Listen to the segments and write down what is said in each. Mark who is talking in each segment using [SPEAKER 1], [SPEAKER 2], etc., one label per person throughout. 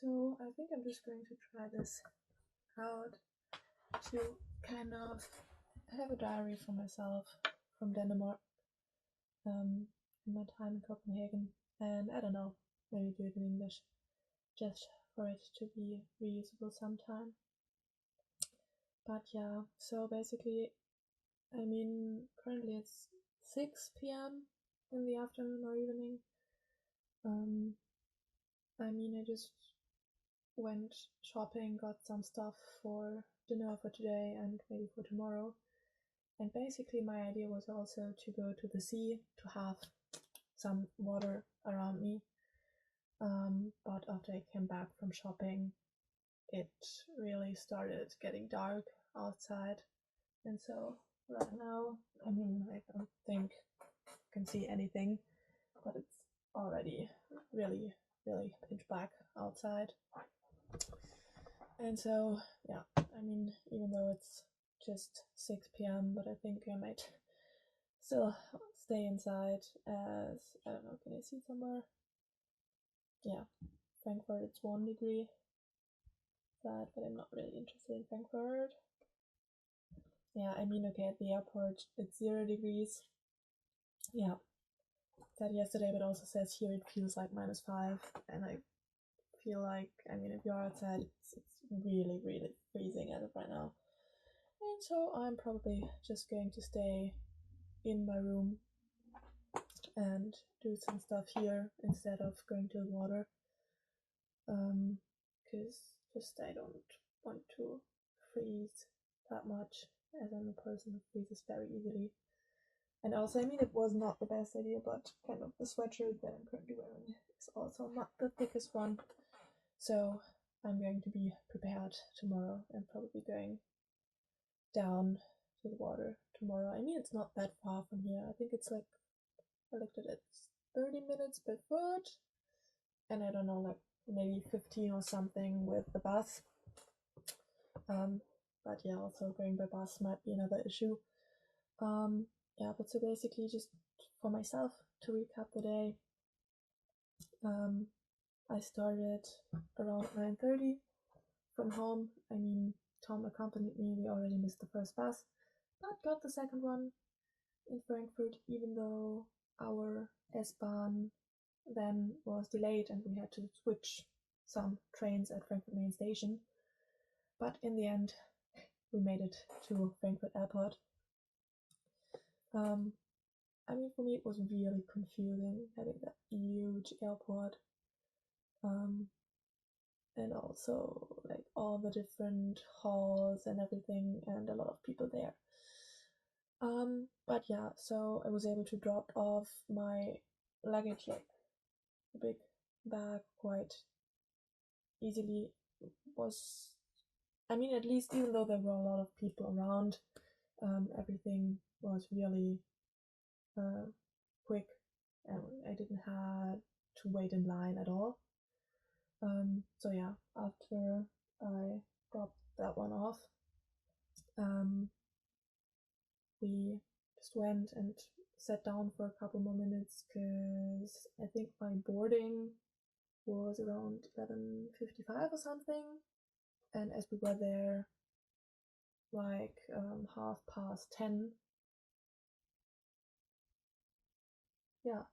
[SPEAKER 1] So I think I'm just going to try this out to kind of have a diary for myself from Denmark, in my time in Copenhagen, and I don't know, maybe do it in English, just for it to be reusable sometime. But yeah, so basically, I mean, currently it's 6 p.m. in the afternoon or evening. I mean, I just went shopping, got some stuff for dinner for today and maybe for tomorrow. And basically my idea was also to go to the sea to have some water around me. But after I came back from shopping, it really started getting dark outside. And so right now, I mean, I don't think I can see anything, but it's already really, really pitch black outside. And so, yeah, I mean, even though it's just 6 p.m., but I think I might still stay inside as, I don't know, can I see somewhere? Yeah, Frankfurt, it's 1 degree flat, but I'm not really interested in Frankfurt. Yeah, I mean, okay, at the airport, it's 0 degrees. Yeah, said yesterday, but also says here it feels like -5, and I feel like, I mean, if you're outside, it's really, really freezing as of right now. And so I'm probably just going to stay in my room and do some stuff here instead of going to the water. Because just I don't want to freeze that much, as I'm a person who freezes very easily. And also, I mean, it was not the best idea, but kind of the sweatshirt that I'm currently wearing is also not the thickest one. So I'm going to be prepared tomorrow and probably going down to the water tomorrow. I mean, it's not that far from here. I think it's like, I looked at it, it's 30 minutes by foot, and I don't know, like maybe 15 or something with the bus. But yeah, also going by bus might be another issue. Yeah, but so basically, just for myself to recap the day, I started around 9:30 from home. I mean, Tom accompanied me. We already missed the first bus, but got the second one in Frankfurt, even though our S-Bahn then was delayed and we had to switch some trains at Frankfurt main station. But in the end, we made it to Frankfurt airport. I mean, for me, it was really confusing having that huge airport. And also like all the different halls and everything, and a lot of people there. But yeah, so I was able to drop off my luggage, like a big bag, quite easily. Was, I mean, at least even though there were a lot of people around, everything was really quick, and I didn't have to wait in line at all. So yeah, after I dropped that one off, we just went and sat down for a couple more minutes because I think my boarding was around 11:55 or something, and as we were there like 10:30, yeah,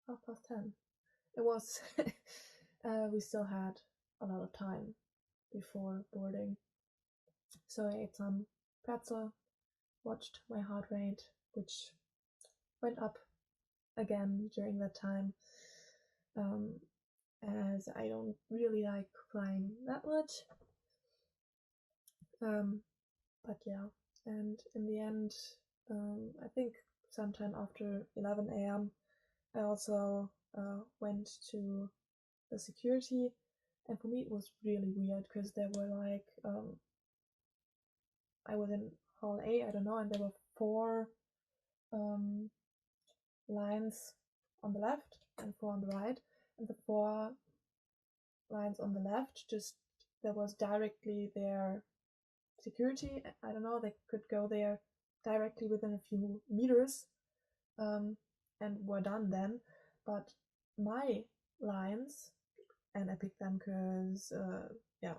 [SPEAKER 1] 10:30, it was. We still had a lot of time before boarding, so I ate some pretzel, watched my heart rate, which went up again during that time, as I don't really like flying that much. But yeah, and in the end, I think sometime after 11 a.m., I also went to the security, and for me it was really weird because there were like, I was in hall A, I don't know, and there were 4 lines on the left and 4 on the right, and the 4 lines on the left, just there was directly their security. I don't know, they could go there directly within a few meters, and were done then. But my lines and I picked them because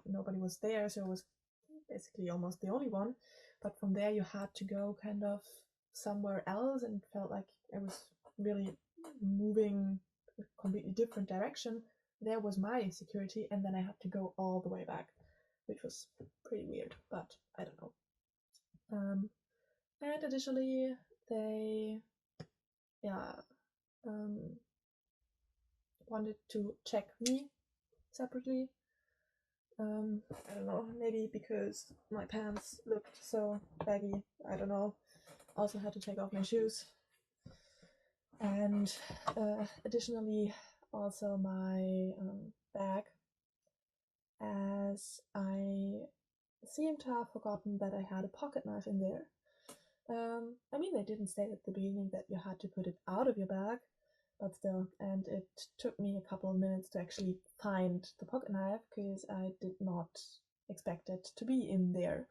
[SPEAKER 1] nobody was there, so it was basically almost the only one. But from there you had to go kind of somewhere else, and it felt like I was really moving a completely different direction. There was my security, and then I had to go all the way back, which was pretty weird, but I don't know. And additionally, they wanted to check me separately. I don't know, maybe because my pants looked so baggy, I don't know. Also had to take off my shoes. And additionally, also my bag, as I seem to have forgotten that I had a pocket knife in there. I mean, they didn't say at the beginning that you had to put it out of your bag, but still, and it took me a couple of minutes to actually find the pocket knife because I did not expect it to be in there.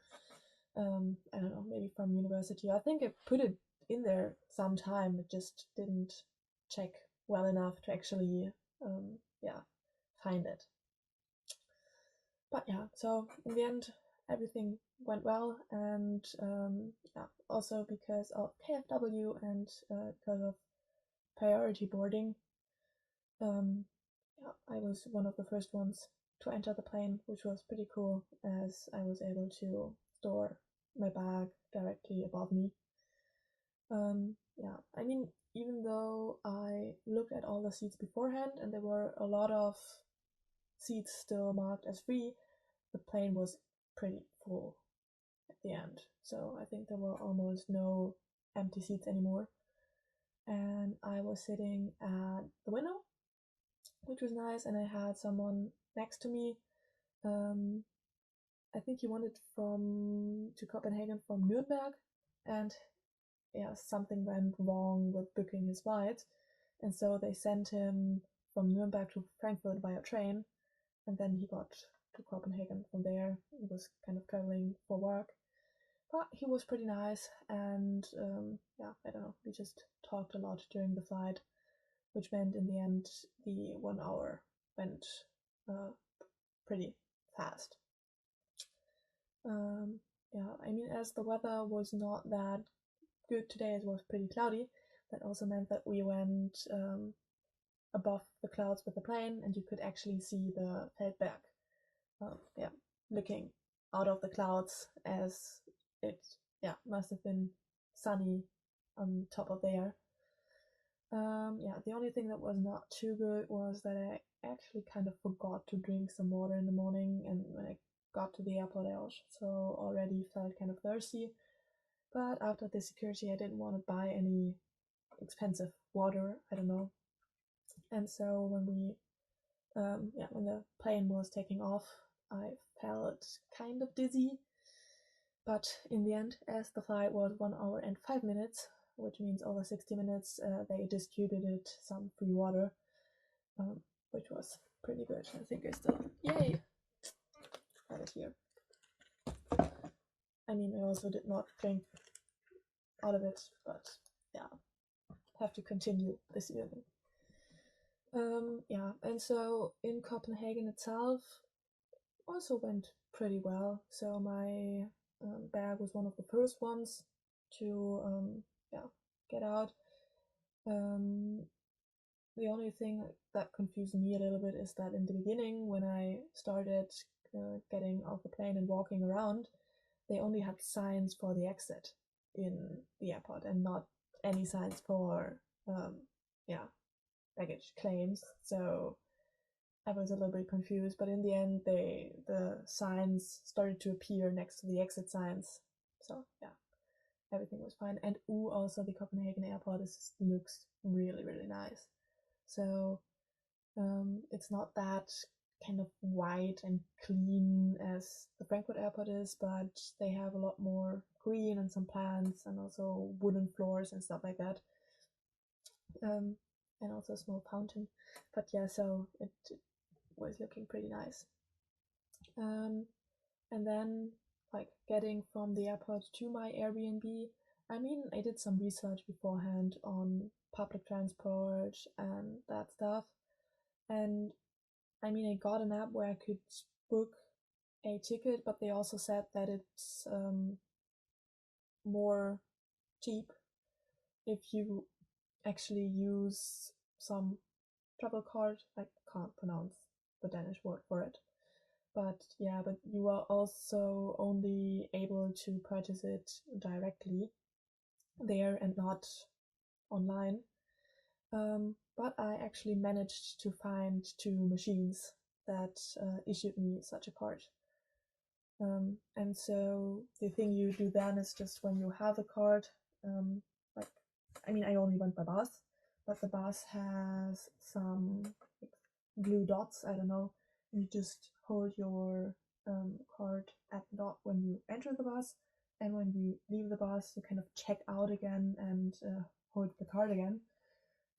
[SPEAKER 1] I don't know, maybe from university. I think I put it in there sometime, it just didn't check well enough to actually, find it. But yeah, so in the end, everything went well, and also because of KfW and because of priority boarding, I was one of the first ones to enter the plane, which was pretty cool, as I was able to store my bag directly above me. I mean, even though I looked at all the seats beforehand and there were a lot of seats still marked as free, the plane was pretty full at the end. So I think there were almost no empty seats anymore. And I was sitting at the window, which was nice, and I had someone next to me. I think he wanted to Copenhagen from Nuremberg, and something went wrong with booking his flight, and so they sent him from Nuremberg to Frankfurt via train, and then he got to Copenhagen from there. He was kind of traveling for work, but he was pretty nice, and I don't know, we just talked a lot during the flight, which meant in the end the 1 hour went pretty fast. I mean, as the weather was not that good today, it was pretty cloudy. That also meant that we went above the clouds with the plane, and you could actually see the Feldberg, looking out of the clouds, as it must have been sunny on top of there. The only thing that was not too good was that I actually kind of forgot to drink some water in the morning, and when I got to the airport I also already felt kind of thirsty. But after the security, I didn't want to buy any expensive water, I don't know. And so when when the plane was taking off, I felt kind of dizzy. But in the end, as the flight was 1 hour and 5 minutes, which means over 60 minutes, they distributed some free water, which was pretty good. I think I still, yay, have it here. I mean, I also did not drink out of it, but have to continue this evening. And so in Copenhagen itself also went pretty well. So my bag was one of the first ones to get out. The only thing that confused me a little bit is that in the beginning, when I started getting off the plane and walking around, they only had signs for the exit in the airport and not any signs for baggage claims. So I was a little bit confused, but in the end the signs started to appear next to the exit signs. So everything was fine. And also the Copenhagen airport looks really, really nice. So it's not that kind of white and clean as the Frankfurt airport is, but they have a lot more green and some plants and also wooden floors and stuff like that. And also a small fountain. But so it was looking pretty nice. And then getting from the airport to my Airbnb, I mean, I did some research beforehand on public transport and that stuff, and I mean, I got an app where I could book a ticket, but they also said that it's more cheap if you actually use some travel card. I can't pronounce the Danish word for it. But yeah, but you are also only able to purchase it directly there and not online. But I actually managed to find 2 machines that issued me such a card. And so the thing you do then is just when you have a card, like, I mean, I only went by bus, but the bus has some blue dots, I don't know. You just hold your card at the dot when you enter the bus, and when you leave the bus, you kind of check out again and hold the card again.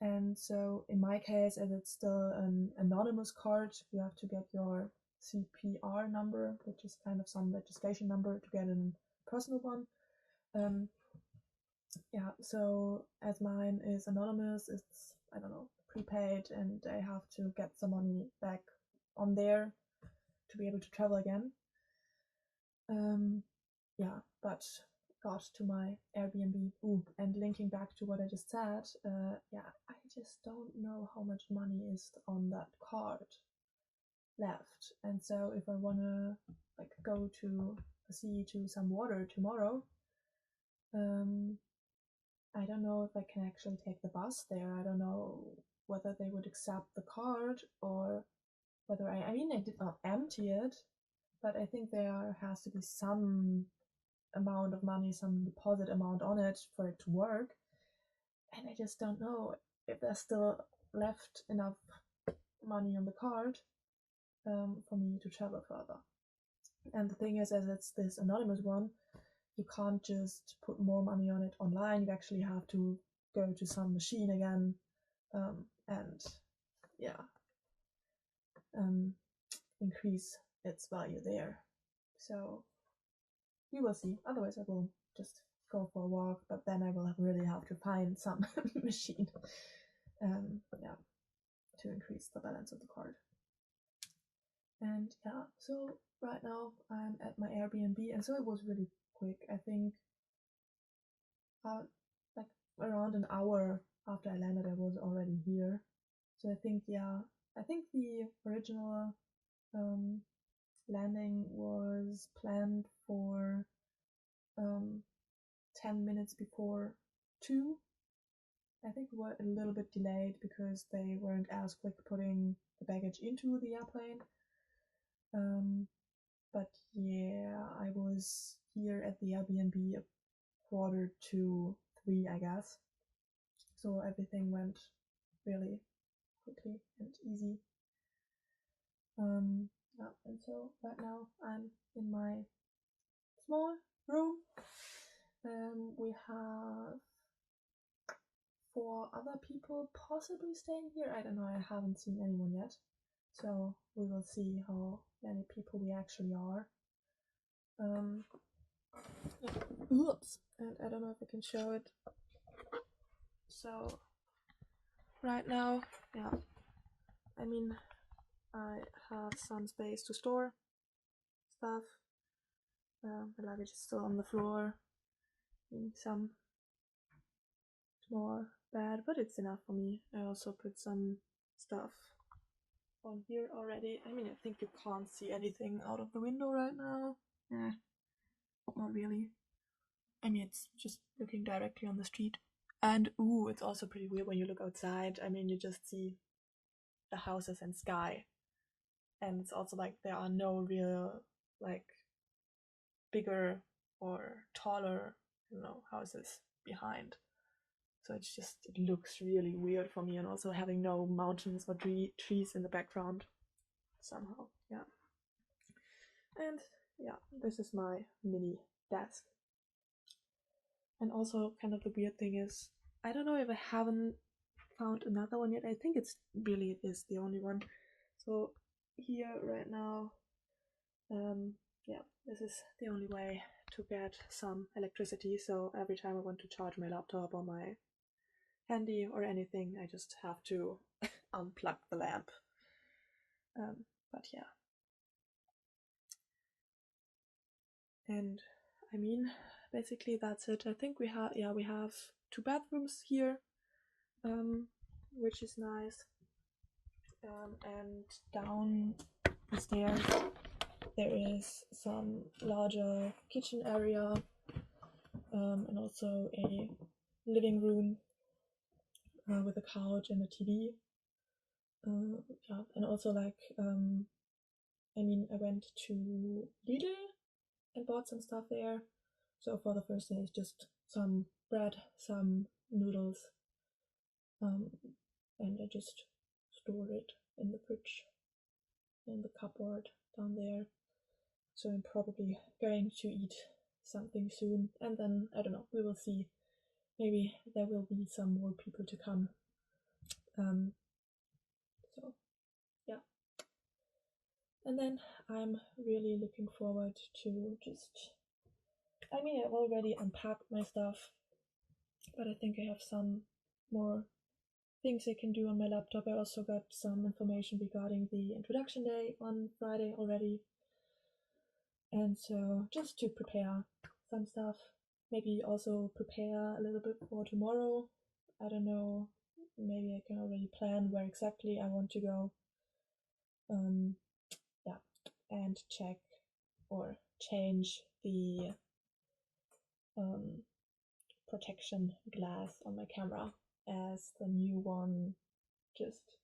[SPEAKER 1] And so in my case, as it's still an anonymous card, you have to get your CPR number, which is kind of some registration number to get a personal one. Yeah, so as mine is anonymous, it's, I don't know, prepaid, and I have to get some money back on there to be able to travel again. Yeah, but got to my Airbnb. And linking back to what I just said, yeah, I just don't know how much money is on that card left. And so if I wanna like go to the sea to some water tomorrow, I don't know if I can actually take the bus there. I don't know whether they would accept the card or whether I mean, I did not empty it, but I think there has to be some amount of money, some deposit amount on it for it to work. And I just don't know if there's still left enough money on the card for me to travel further. And the thing is, as it's this anonymous one, you can't just put more money on it online. You actually have to go to some machine again and yeah, increase its value there. So we will see. Otherwise, I will just go for a walk, but then I will really have to find some machine, yeah, to increase the balance of the card. And yeah, so right now I'm at my Airbnb, and so it was really quick. I think like around an hour after I landed, I was already here. So I think, yeah, I think the original landing was planned for 10 minutes before 2. I think we were a little bit delayed because they weren't as quick putting the baggage into the airplane. But yeah, I was here at the Airbnb 2:45, I guess. So everything went really quickly and easy. Yeah, and so right now I'm in my small room. We have 4 other people possibly staying here. I don't know, I haven't seen anyone yet. So we will see how many people we actually are. Oops, and I don't know if I can show it. So right now, yeah, I mean, I have some space to store stuff. The luggage is still on the floor. Some small bed, but it's enough for me. I also put some stuff on here already. I mean, I think you can't see anything out of the window right now. Not really. I mean, it's just looking directly on the street. And it's also pretty weird when you look outside. I mean, you just see the houses and sky. And it's also like there are no real, like, bigger or taller, houses behind. So it's just, it looks really weird for me, and also having no mountains or trees in the background somehow, yeah. And yeah, this is my mini desk. And also kind of the weird thing is, I don't know if I haven't found another one yet. I think it's really is the only one. So here right now, yeah, this is the only way to get some electricity. So every time I want to charge my laptop or my handy or anything, I just have to unplug the lamp. But yeah. And I mean, basically that's it. I think we have 2 bathrooms here, which is nice. And down the stairs there is some larger kitchen area, and also a living room with a couch and a TV. Yeah, and also like I mean, I went to Lidl and bought some stuff there. So for the first day, it's just some bread, some noodles, and I just stored it in the fridge, in the cupboard down there. So I'm probably going to eat something soon, and then I don't know, we will see. Maybe there will be some more people to come. So yeah. And then I'm really looking forward to just, I mean, I've already unpacked my stuff, but I think I have some more things I can do on my laptop. I also got some information regarding the introduction day on Friday already. And so just to prepare some stuff, maybe also prepare a little bit for tomorrow. I don't know, maybe I can already plan where exactly I want to go. Yeah, and check or change the protection glass on my camera, as the new one just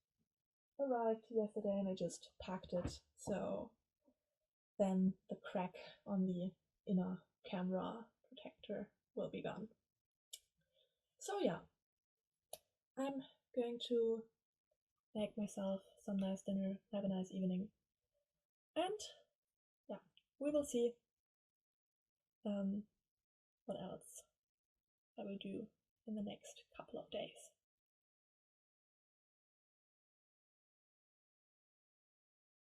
[SPEAKER 1] arrived yesterday and I just packed it, so then the crack on the inner camera protector will be gone. So yeah, I'm going to make myself some nice dinner, have a nice evening, and yeah, we will see what else I will do in the next couple of days.